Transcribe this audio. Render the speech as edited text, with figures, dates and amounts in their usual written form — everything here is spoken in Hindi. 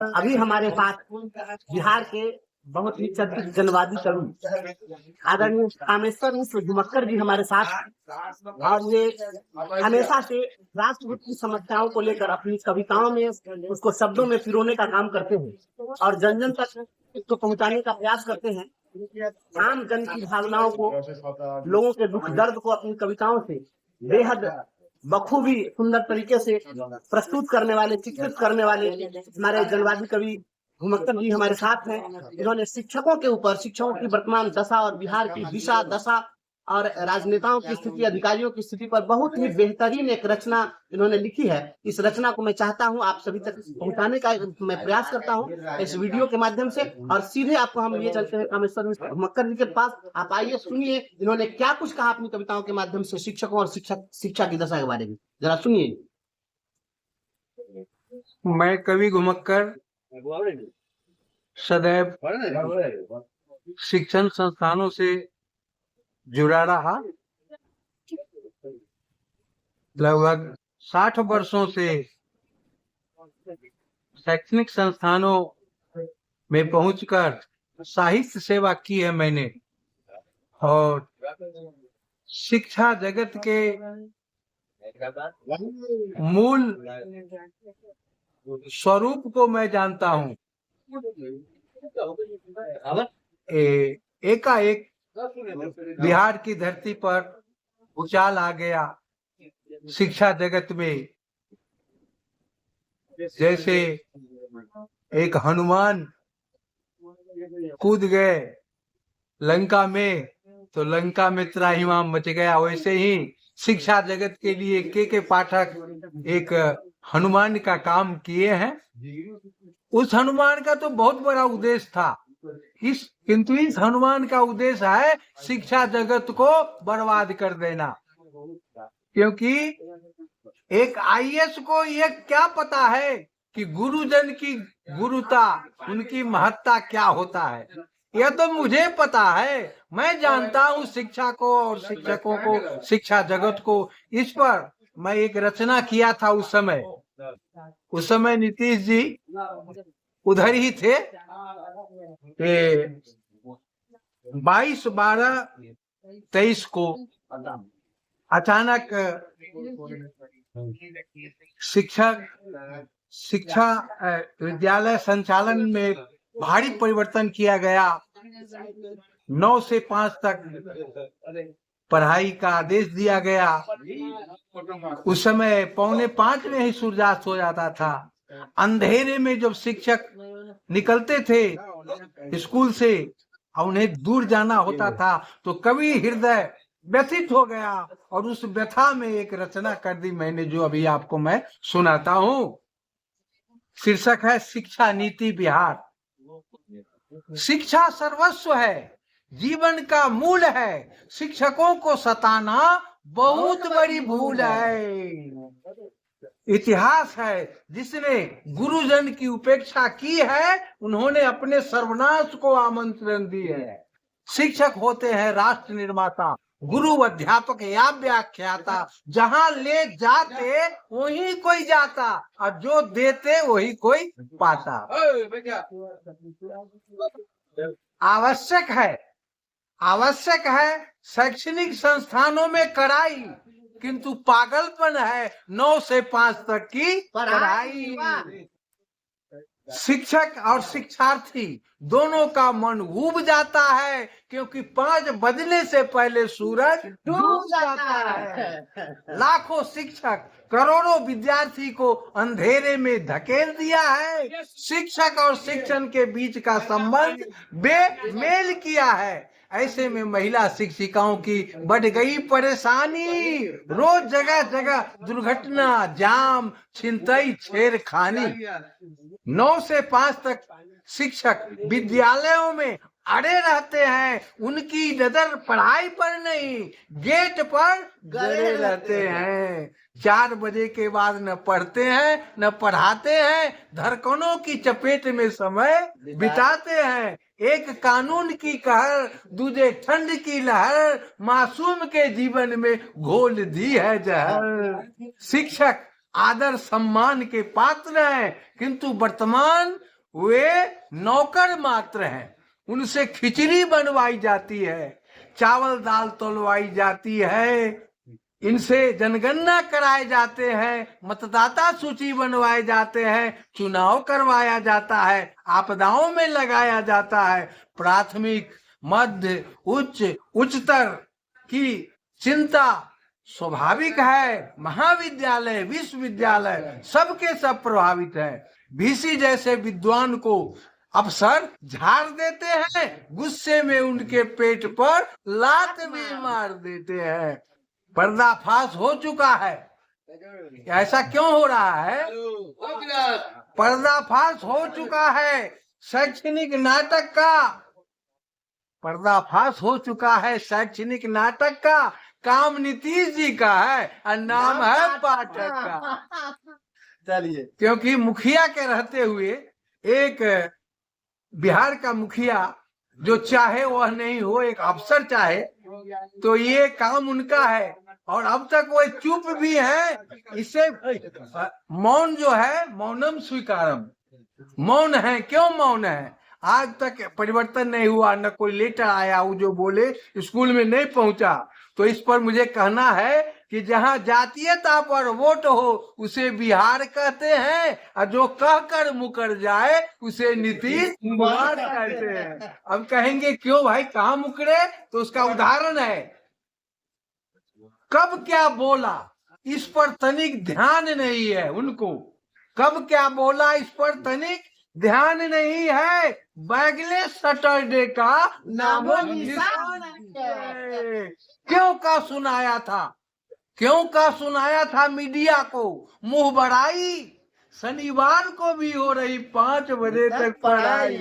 अभी हमारे साथ बिहार के बहुत ही चर्चित जनवादी कवि आदरणीय कामेश्वर मिश्र घुमक्कर जी हमारे साथ हैं। और ये हमेशा से राष्ट्रहित की समस्याओं को लेकर अपनी कविताओं में उसको शब्दों में पिरोने का काम करते हैं और जन जन तक इसको पहुंचाने का प्रयास करते हैं। आम जन की भावनाओं को, लोगों के दुख दर्द को अपनी कविताओं से बेहद बखूबी सुंदर तरीके से प्रस्तुत करने वाले, चित्रित करने वाले हमारे जनवादी कवि घुमक्कर जी हमारे साथ हैं। इन्होंने शिक्षकों के ऊपर, शिक्षकों की वर्तमान दशा और बिहार की दिशा दशा और राजनेताओं की स्थिति, अधिकारियों की स्थिति पर बहुत ही बेहतरीन एक रचना इन्होंने लिखी है। इस रचना को मैं चाहता हूं आप सभी तक पहुंचाने का मैं प्रयास करता हूं इस वीडियो के माध्यम से। और सीधे आपको हम ये चलते हैं कामेश्वर मिश्र घुमक्कर जी के पास। आप आइए, सुनिए इन्होंने क्या कुछ कहा अपनी कविताओं के माध्यम से शिक्षकों और शिक्षा की दशा के बारे में। जरा सुनिए। मैं कवि घुमक्कर सदैव शिक्षण संस्थानों से जुड़ा रहा। लगभग 60 वर्षों से शैक्षणिक संस्थानों में पहुंचकर साहित्य सेवा की है मैंने, और शिक्षा जगत के मूल स्वरूप को मैं जानता हूं। एकाएक बिहार की धरती पर उछाल आ गया शिक्षा जगत में, जैसे एक हनुमान कूद गए लंका में तो लंका में त्राहिमाम मच गया। वैसे ही शिक्षा जगत के लिए के पाठक एक हनुमान का काम किए हैं। उस हनुमान का तो बहुत बड़ा उद्देश्य था, किंतु इस हनुमान का उद्देश्य है शिक्षा जगत को बर्बाद कर देना। क्योंकि एक आईएएस को ये क्या पता है कि गुरुजन की गुरुता, उनकी महत्ता क्या होता है। यह तो मुझे पता है, मैं जानता हूँ शिक्षा को और शिक्षकों को, शिक्षा जगत को। इस पर मैं एक रचना किया था उस समय नीतीश जी उधर ही थे। 22/12/23 को अचानक शिक्षा विद्यालय संचालन में भारी परिवर्तन किया गया। 9 से 5 तक पढ़ाई का आदेश दिया गया। उस समय 4:45 में ही सूर्यास्त हो जाता था। अंधेरे में जब शिक्षक निकलते थे स्कूल से और उन्हें दूर जाना होता था तो कवि हृदय व्यथित हो गया और उस व्यथा में एक रचना कर दी मैंने, जो अभी आपको मैं सुनाता हूँ। शीर्षक है शिक्षा नीति बिहार। शिक्षा सर्वस्व है, जीवन का मूल है, शिक्षकों को सताना बहुत बड़ी भूल है। इतिहास है जिसने गुरुजन की उपेक्षा की है, उन्होंने अपने सर्वनाश को आमंत्रण दी है। शिक्षक होते हैं राष्ट्र निर्माता, गुरु अध्यापक या व्याख्याता। जहां ले जाते वही कोई जाता और जो देते वही कोई पाता। आवश्यक है शैक्षणिक संस्थानों में कड़ाई, किंतु पागलपन है 9 से 5 तक की पढ़ाई। शिक्षक और शिक्षार्थी दोनों का मन ऊब जाता है, क्योंकि 5 बजने से पहले सूरज डूब जाता है। लाखों शिक्षक करोड़ों विद्यार्थी को अंधेरे में धकेल दिया है। शिक्षक और शिक्षण के बीच का संबंध बेमेल किया है। ऐसे में महिला शिक्षिकाओं की बढ़ गई परेशानी। रोज जगह जगह दुर्घटना, जाम, छिनतई, छेड़खानी। 9 से 5 तक शिक्षक विद्यालयों में अड़े रहते हैं। उनकी नजर पढ़ाई पर नहीं, गेट पर गड़े रहते हैं। 4 बजे के बाद न पढ़ते हैं न पढ़ाते हैं, धड़कनों की चपेट में समय बिताते हैं। एक कानून की कहर, दूजे ठंड की लहर, मासूम के जीवन में घोल दी है जहर। शिक्षक आदर सम्मान के पात्र हैं, किंतु वर्तमान वे नौकर मात्र हैं। उनसे खिचड़ी बनवाई जाती है, चावल दाल तोलवाई जाती है, इनसे जनगणना कराए जाते हैं, मतदाता सूची बनवाए जाते हैं, चुनाव करवाया जाता है, आपदाओं में लगाया जाता है। प्राथमिक, मध्य, उच्चतर की चिंता स्वाभाविक है। महाविद्यालय, विश्वविद्यालय सबके सब प्रभावित है। VC जैसे विद्वान को अफसर झाड़ देते हैं, गुस्से में उनके पेट पर लात भी मार देते हैं। पर्दाफाश हो चुका है। ऐसा क्यों हो रहा है? पर्दाफाश हो चुका है शैक्षणिक नाटक का। पर्दाफाश हो चुका है शैक्षणिक नाटक का। काम नीतीश जी का है और नाम है पाठक का। चलिए, क्योंकि मुखिया के रहते हुए एक बिहार का मुखिया जो चाहे वह नहीं हो, एक अफसर चाहे, तो ये काम उनका है और अब तक वो चुप भी है। इसे मौन जो है, मौनम स्वीकारम, मौन है। क्यों मौन है? आज तक परिवर्तन नहीं हुआ, न कोई लेटर आया वो जो बोले स्कूल में नहीं पहुंचा। तो इस पर मुझे कहना है कि जहां जातीयता पर वोट हो उसे बिहार कहते हैं, और जो कहकर मुकर जाए उसे नीतीश कुमार कहते हैं। अब कहेंगे क्यों भाई, कहाँ मुकरे? तो उसका उदाहरण है, कब क्या बोला इस पर तनिक ध्यान नहीं है उनको। कब क्या बोला इस पर तनिक ध्यान नहीं है। बैगले सैटरडे का नामो निशान है। क्यों का सुनाया था, क्यों का सुनाया था मीडिया को मुंह बड़ाई। शनिवार को भी हो रही 5 बजे तक पढ़ाई।